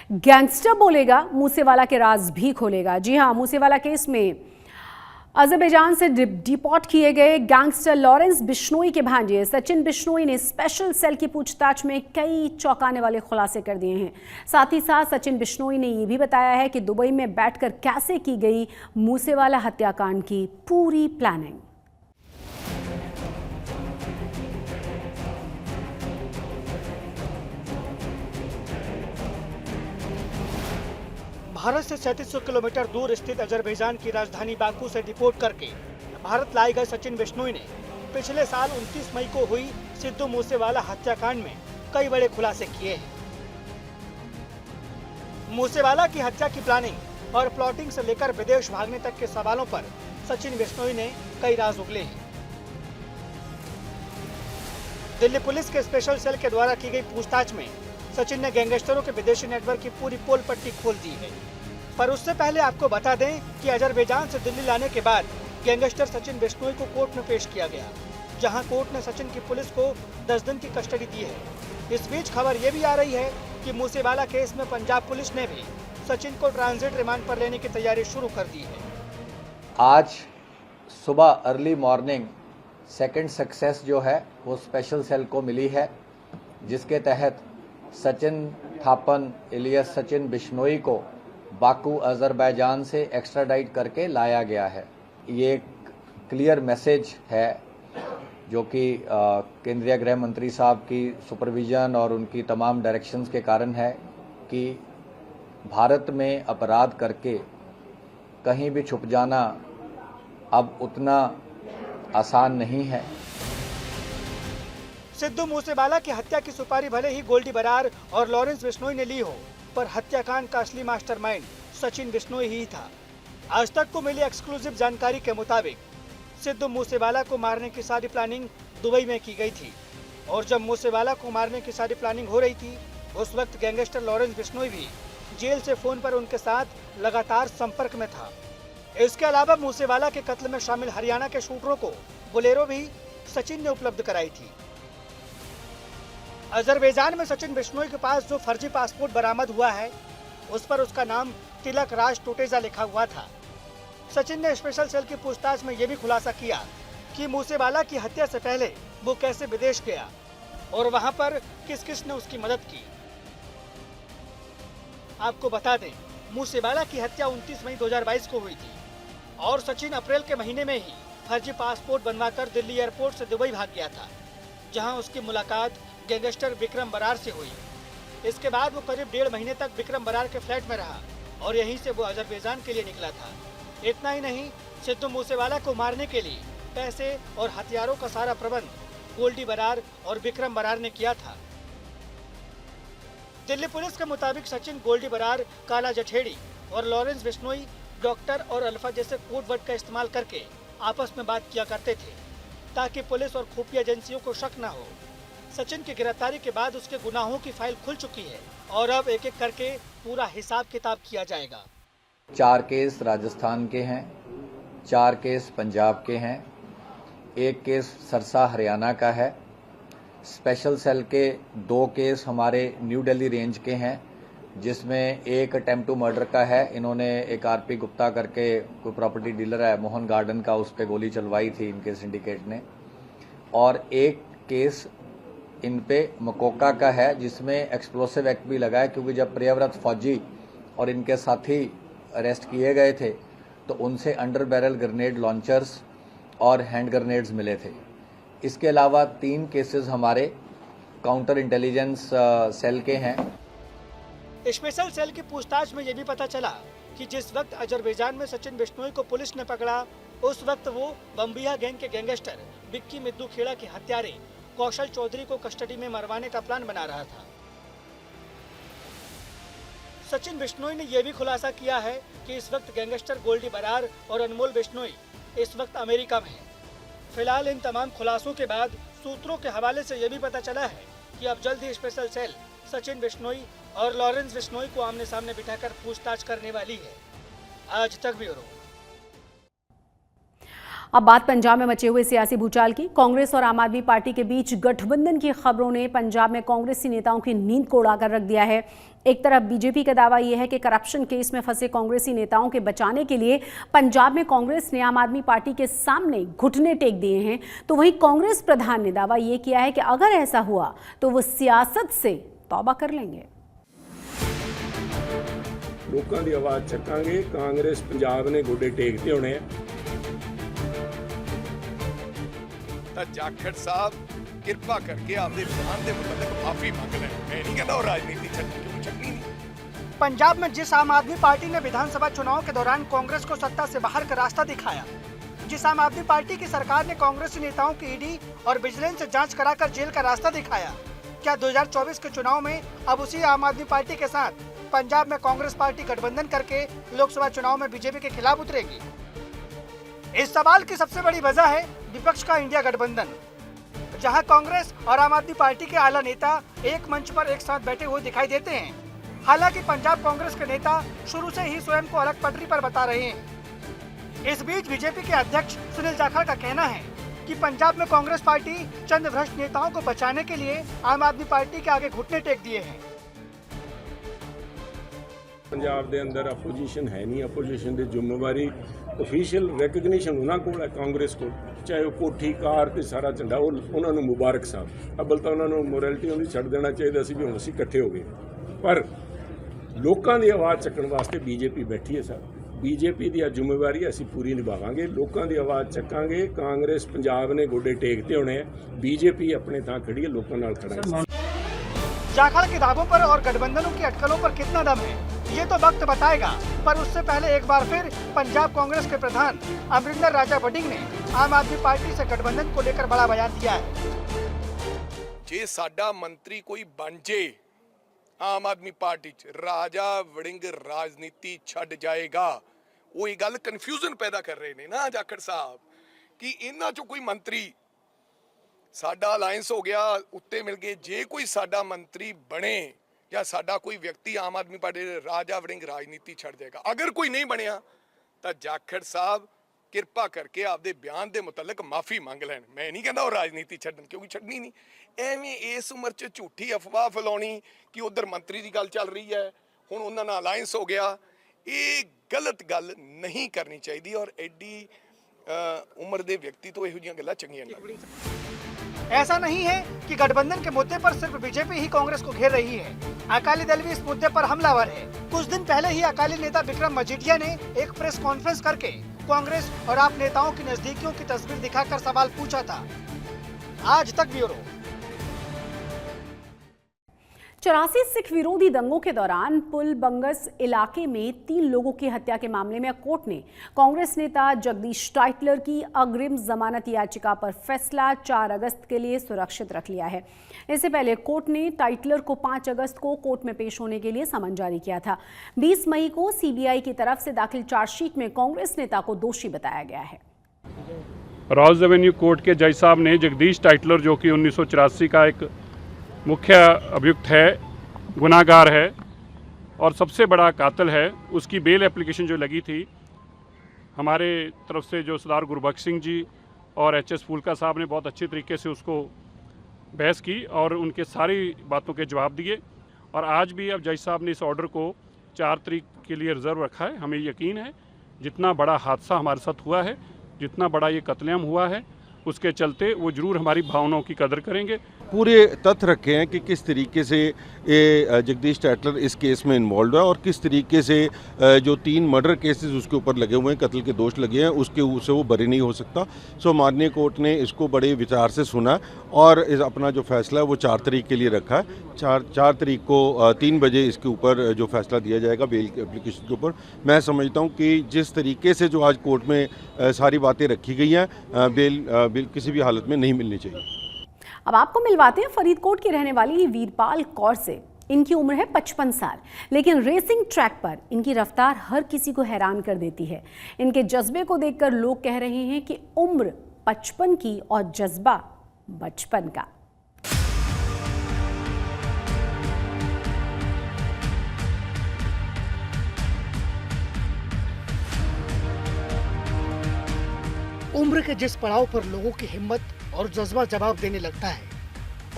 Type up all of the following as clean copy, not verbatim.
Gangster बोलेगा, मूसेवाला के राज भी खोलेगा। जी हां, मूसेवाला केस में अजरबैजान से डिपोर्ट किए गए गैंगस्टर लॉरेंस बिश्नोई के भांजे सचिन बिश्नोई ने स्पेशल सेल की पूछताछ में कई चौंकाने वाले खुलासे कर दिए हैं। साथ ही साथ सचिन बिश्नोई ने यह भी बताया है कि दुबई में बैठकर कैसे की गई मूसेवाला हत्याकांड की पूरी प्लानिंग। भारत से 3700 किलोमीटर दूर स्थित अजरबैजान की राजधानी बाकू से डिपोर्ट करके भारत लाए गए सचिन बिश्नोई ने पिछले साल 29 मई को हुई सिद्धू मूसेवाला हत्याकांड में कई बड़े खुलासे किए हैं। मूसेवाला की हत्या की प्लानिंग और प्लॉटिंग से लेकर विदेश भागने तक के सवालों पर सचिन बिश्नोई ने कई राज उगले हैं। दिल्ली पुलिस के स्पेशल सेल के द्वारा की गई पूछताछ में सचिन ने गैंगस्टरों के विदेशी नेटवर्क की पूरी पोल पट्टी खोल दी है। पर उससे पहले आपको बता दें कि अजरबैजान से दिल्ली लाने के बाद गैंगस्टर सचिन बिश्नोई को कोर्ट में पेश किया गया, जहां कोर्ट ने सचिन की पुलिस को 10 दिन की कस्टडी दी है। इस बीच खबर ये भी आ रही है कि मूसेवाला केस में पंजाब पुलिस ने भी सचिन को ट्रांजिट रिमांड पर लेने की तैयारी शुरू कर दी है। आज सुबह अर्ली मॉर्निंग सेकंड सक्सेस जो है वो स्पेशल सेल को मिली है, जिसके तहत सचिन थापन इलियस सचिन बिश्नोई को बाकू अजरबैजान से एक्स्ट्राडाइट करके लाया गया है। ये एक क्लियर मैसेज है जो कि केंद्रीय गृह मंत्री साहब की सुपरविजन और उनकी तमाम डायरेक्शंस के कारण है कि भारत में अपराध करके कहीं भी छुप जाना अब उतना आसान नहीं है। सिद्धू मूसेवाला की हत्या की सुपारी भले ही गोल्डी बरार और लॉरेंस बिश्नोई ने ली हो, पर हत्याकांड का असली मास्टरमाइंड सचिन बिश्नोई ही था। आज तक को मिली एक्सक्लूसिव जानकारी के मुताबिक सिद्धू मूसेवाला को मारने की सारी प्लानिंग दुबई में की गई थी, और जब मूसेवाला को मारने की सारी प्लानिंग हो रही थी, उस वक्त गैंगस्टर लॉरेंस बिश्नोई भी जेल से फोन पर उनके साथ लगातार संपर्क में था। इसके अलावा मूसेवाला के कत्ल में शामिल हरियाणा के शूटरों को बोलेरो भी सचिन ने उपलब्ध कराई थी। अजरबैजान में सचिन बिश्नोई के पास जो फर्जी पासपोर्ट बरामद हुआ है, उस पर उसका नाम तिलक राज टोटेजा लिखा हुआ था। सचिन ने स्पेशल सेल की पूछताछ में यह भी खुलासा किया कि मूसेवाला की हत्या से पहले वो कैसे विदेश गया और वहां पर किस किस ने उसकी मदद की। आपको बता दें, मूसेवाला की हत्या 29 मई 2022 को हुई थी और सचिन अप्रैल के महीने में ही फर्जी पासपोर्ट बनवाकर दिल्ली एयरपोर्ट से दुबई भाग गया था, जहां उसकी मुलाकात गैंगस्टर विक्रम बरार से हुई। इसके बाद वो करीब 1.5 महीने तक विक्रम बरार के फ्लैट में रहा और यहीं से वो अजरबैजान के लिए निकला था। इतना ही नहीं, सिद्धू मूसेवाला को मारने के लिए पैसे और हथियारों का सारा प्रबंध गोल्डी बरार और विक्रम बरार ने किया था। दिल्ली पुलिस के मुताबिक सचिन गोल्डी बरार, काला जठेड़ी और लॉरेंस बिश्नोई डॉक्टर और अल्फा जैसे कोड वर्ड का इस्तेमाल करके आपस में बात किया करते थे, ताकि पुलिस और खुफिया एजेंसियों को शक न हो। सचिन की गिरफ्तारी के बाद उसके गुनाहों की फाइल खुल चुकी है और अब एक एक करके पूरा हिसाब किताब किया जाएगा। 4 केस राजस्थान के हैं, 4 केस पंजाब के हैं, 1 केस सरसा हरियाणा का है। स्पेशल सेल के 2 केस हमारे न्यू दिल्ली रेंज के हैं, जिसमें एक अटेम्प्ट टू मर्डर का है। इन्होंने एक आरपी गुप्ता करके कोई प्रॉपर्टी डीलर है मोहन गार्डन का, उस पर गोली चलवाई थी इनके सिंडिकेट ने। और एक केस इन पे मकोका का है, जिसमें एक्सप्लोसिव एक्ट भी लगा है, क्योंकि जब प्रियव्रत फौजी और इनके साथी अरेस्ट किए गए थे तो उनसे अंडर बैरल ग्रेनेड लॉन्चर्स और हैंड ग्रेनेड्स मिले थे। इसके अलावा 3 केसेस हमारे काउंटर इंटेलिजेंस सेल के हैं। स्पेशल सेल की पूछताछ में यह भी पता चला कि जिस वक्त अजरबैजान में सचिन बिश्नोई को पुलिस ने पकड़ा, उस वक्त वो बम्बिया गैंग के गैंगस्टर विक्की मिद्दू खेड़ा के हत्यारे कौशल चौधरी को कस्टडी में मरवाने का प्लान बना रहा था। सचिन बिश्नोई ने यह भी खुलासा किया है कि इस वक्त गैंगस्टर गोल्डी बरार और अनमोल बिश्नोई इस वक्त अमेरिका में हैं। फिलहाल इन तमाम खुलासों के बाद सूत्रों के हवाले से यह भी पता चला है कि अब जल्द ही स्पेशल सेल सचिन बिश्नोई और लॉरेंस बिश्नोई को आमने सामने बिठाकर पूछताछ करने वाली है। आज तक ब्यूरो। अब बात पंजाब में मचे हुए सियासी भूचाल की। कांग्रेस और आम आदमी पार्टी के बीच गठबंधन की खबरों ने पंजाब में कांग्रेसी नेताओं की नींद को उड़ाकर रख दिया है। एक तरफ बीजेपी का दावा यह है कि करप्शन केस में फंसे कांग्रेसी नेताओं के बचाने के लिए पंजाब में कांग्रेस ने आम आदमी पार्टी के सामने घुटने टेक दिए हैं, तो वहीं कांग्रेस प्रधान ने दावा यह किया है कि अगर ऐसा हुआ तो वो सियासत से तौबा कर लेंगे। लोगों की आवाज़ चकांगे, कांग्रेस पंजाब ने गोडे टेकते होने हैं। जाखड़ साहब किरपा करके आपके बयान के मुताबिक माफी मांग लें। मैं नहीं कहता राजनीति छड्डनी नहीं। पंजाब में जिस आम आदमी पार्टी ने विधानसभा चुनाव के दौरान कांग्रेस को सत्ता से बाहर का रास्ता दिखाया, जिस आम आदमी पार्टी की सरकार ने कांग्रेसी नेताओं की ईडी और विजिलेंस से जांच कराकर जेल का रास्ता दिखाया, क्या 2024 के चुनाव में अब उसी आम आदमी पार्टी के साथ पंजाब में कांग्रेस पार्टी गठबंधन करके लोकसभा चुनाव में बीजेपी के खिलाफ उतरेगी? इस सवाल की सबसे बड़ी वजह है विपक्ष का इंडिया गठबंधन, जहां कांग्रेस और आम आदमी पार्टी के आला नेता एक मंच पर एक साथ बैठे हुए दिखाई देते हैं। हालांकि पंजाब कांग्रेस के नेता शुरू से ही स्वयं को अलग पटरी पर बता रहे हैं। इस बीच बीजेपी के अध्यक्ष सुनील जाखड़ का कहना है कि पंजाब में कांग्रेस पार्टी चंद भ्रष्ट नेताओं को बचाने के लिए आम आदमी पार्टी के आगे घुटने टेक दिए हैं। पंजाब के अंदर अपोजिशन है नहीं, अपोजिशन की जिम्मेवारी ऑफिशियल रैकगनीशन उन्होंने को है, कांग्रेस को, चाहे वो कोठी कार ते सारा झंडा वो उन्होंने मुबारक साहब। अब्बल तो उन्होंने मोरैलिटी उन्हें छड़ देना चाहिए सी भी हम असी इकट्ठे हो गए, पर लोगों की आवाज़ चकन वास्ते बीजेपी बैठी है सर। बीजेपी की जिम्मेवारी असी पूरी निभावांगे, लोगों की आवाज़ चकांगे। कांग्रेस पंजाब ने गोडे टेकते होने हैं, बीजेपी अपने थां खड़ी है, लोगों नाल खड़ा है। जाखड़ के दावों पर और गठबंधनों की अटकलों पर कितना दम है ये तो वक्त बताएगा, पर उससे पहले एक बार फिर पंजाब कांग्रेस के प्रधान अमरिंदर राजा वडिंग ने आम आदमी पार्टी से गठबंधन को लेकर बड़ा बयान दिया है। जे साडा मंत्री कोई बन जे आम आदमी पार्टी च, राजा वड़िंग राजनीति छड़ जाएगा। वो ये गल कन्फ्यूजन पैदा कर रहे ने ना जाखड़ साहब कि इन्हां चों कोई मंत्री साडा अलायंस हो गया, उत्ते मिल गए, जे कोई साडा मंत्री बने या साडा कोई व्यक्ति आम आदमी पार्टी राजा वड़िंग राजनीति छड़ जाएगा। अगर कोई नहीं बनया तो जाखड़ साहब किरपा करके आपके बयान के मुताबिक माफी मांग लैन। मैं नहीं कहता राजनीति छड्डन, क्योंकि छड्डनी नहीं। एवें इस उम्र च झूठी अफवाह फैलाउणी कि उधर मंत्री की गल चल रही है, हुण उन्हां नाल अलायंस हो गया, ये गलत गल नहीं करनी चाहिए और एडी उम्र के व्यक्ति तो इहो जिहियां गल्लां चंगियां नहीं। ऐसा नहीं है कि गठबंधन के मुद्दे पर सिर्फ बीजेपी ही कांग्रेस को घेर रही है, अकाली दल भी इस मुद्दे पर हमलावर है। कुछ दिन पहले ही अकाली नेता विक्रम मजीठिया ने एक प्रेस कॉन्फ्रेंस करके कांग्रेस और आप नेताओं की नजदीकियों की तस्वीर दिखाकर सवाल पूछा था। आज तक ब्यूरो। 84 सिख विरोधी दंगों के दौरान पुल बंगस इलाके में 3 लोगों की हत्या के मामले में कोर्ट ने कांग्रेस नेता जगदीश टाइटलर की अग्रिम जमानत याचिका पर फैसला 4 अगस्त के लिए सुरक्षित रख लिया है। इससे पहले कोर्ट ने टाइटलर को 5 अगस्त को कोर्ट में पेश होने के लिए समन जारी किया था। 20 मई को सीबीआई की तरफ से दाखिल चार्जशीट में कांग्रेस नेता को दोषी बताया गया है। रॉज एवेन्यू कोर्ट के जज साहब ने जगदीश टाइटलर, जो कि 1984 का एक मुख्य अभियुक्त है, गुनाहगार है और सबसे बड़ा कातिल है, उसकी बेल एप्लीकेशन जो लगी थी हमारे तरफ से, जो सरदार गुरबख्श सिंह जी और एचएस फूलका साहब ने बहुत अच्छे तरीके से उसको बहस की और उनके सारी बातों के जवाब दिए। और आज भी अब जज साहब ने इस ऑर्डर को 4 तारीख के लिए रिजर्व रखा है। हमें यकीन है जितना बड़ा हादसा हमारे साथ हुआ है, जितना बड़ा ये कत्लेआम हुआ है, उसके चलते वो ज़रूर हमारी भावनाओं की कदर करेंगे। पूरे तथ्य रखे हैं कि किस तरीके से ये जगदीश टाइटलर इस केस में इन्वॉल्व है और किस तरीके से जो 3 मर्डर केसेस उसके ऊपर लगे हुए हैं, कत्ल के दोष लगे हैं, उससे वो बरी नहीं हो सकता। सो माननीय कोर्ट ने इसको बड़े विचार से सुना और अपना जो फैसला है वो 4 तारीख के लिए रखा है। 4 तारीख को 3 बजे इसके ऊपर जो फैसला दिया जाएगा बेल के एप्लीकेशन के ऊपर। मैं समझता हूँ कि जिस तरीके से जो आज कोर्ट में सारी बातें रखी गई हैं, बेल किसी भी हालत में नहीं मिलनी चाहिए। अब आपको मिलवाते हैं फरीदकोट की रहने वाली वीरपाल कौर से। इनकी उम्र है 55 साल, लेकिन रेसिंग ट्रैक पर इनकी रफ्तार हर किसी को हैरान कर देती है। इनके जज्बे को देखकर लोग कह रहे हैं कि उम्र 55 की और जज्बा बचपन का। उम्र के जिस पड़ाव पर लोगों की हिम्मत और जज्बा जवाब देने लगता है,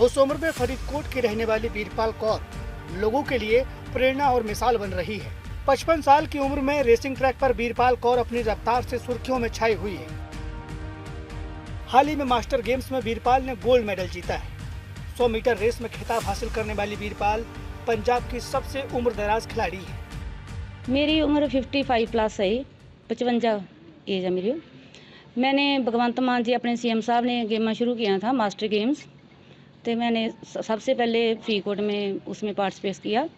उस उम्र में फरीदकोट की रहने वाली वीरपाल कौर लोगों के लिए प्रेरणा और मिसाल बन रही है। 55 साल की उम्र में रेसिंग ट्रैक पर वीरपाल कौर अपनी रफ्तार से सुर्खियों में छाई हुई है। हाल ही में मास्टर गेम्स में वीरपाल ने गोल्ड मेडल जीता है। 100 मीटर रेस में खिताब हासिल करने वाली वीरपाल पंजाब की सबसे उम्रदराज खिलाड़ी है। मेरी उम्र 55 प्लस है, 55 एज है मेरी। मैंने भगवंत मान जी अपने सीएम साहब ने गेम शुरू किया था मास्टर गेम्स, तो मैंने सबसे पहले फरीदकोट में उसमें पार्टिसिपेट किया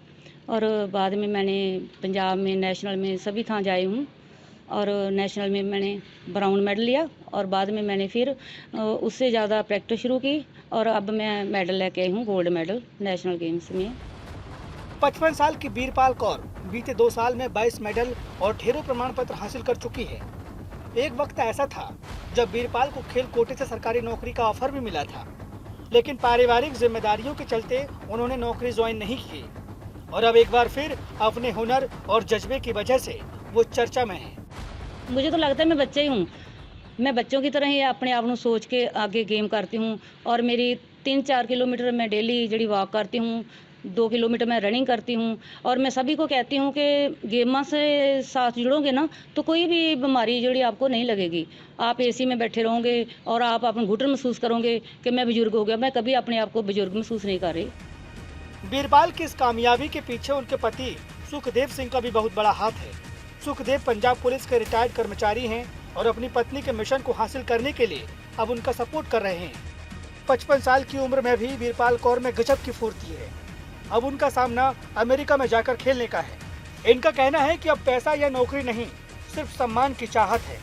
और बाद में मैंने पंजाब में नेशनल में सभी थां जाई हूँ और नेशनल में मैंने ब्राउन मेडल लिया और बाद में मैंने फिर उससे ज़्यादा प्रैक्टिस शुरू की और अब मैं मेडल लेके आई हूँ, गोल्ड मेडल नेशनल गेम्स में। 55 साल की वीरपाल कौर बीते 2 साल में 22 मेडल और ढेरों प्रमाण पत्र हासिल कर चुकी है। एक वक्त ऐसा था जब वीरपाल को खेल कोटे से सरकारी नौकरी का ऑफर भी मिला था, लेकिन पारिवारिक जिम्मेदारियों के चलते उन्होंने नौकरी ज्वाइन नहीं की और अब एक बार फिर अपने हुनर और जज्बे की वजह से वो चर्चा में है। मुझे तो लगता है मैं बच्चा ही हूँ, मैं बच्चों की तरह ही अपने आप को सोच के आगे गेम करती हूँ और मेरी 3-4 किलोमीटर मैं डेली जड़ी वॉक करती हूँ, 2 किलोमीटर मैं रनिंग करती हूँ और मैं सभी को कहती हूँ कि गेमां से साथ जुड़ोगे ना तो कोई भी बीमारी जड़ी आपको नहीं लगेगी। आप एसी में बैठे रहोगे और आप अपना घुटन महसूस करोगे कि मैं बुजुर्ग हो गया, मैं कभी अपने आप को बुजुर्ग महसूस नहीं कर रही। वीरपाल की इस कामयाबी के पीछे उनके पति सुखदेव सिंह का भी बहुत बड़ा हाथ है। सुखदेव पंजाब पुलिस के रिटायर्ड कर्मचारी हैं और अपनी पत्नी के मिशन को हासिल करने के लिए अब उनका सपोर्ट कर रहे हैं। 55 साल की उम्र में भी वीरपाल कौर में गजब की फुर्ती है। अब उनका सामना अमेरिका में जाकर खेलने का है। इनका कहना है कि अब पैसा या नौकरी नहीं, सिर्फ सम्मान की चाहत है।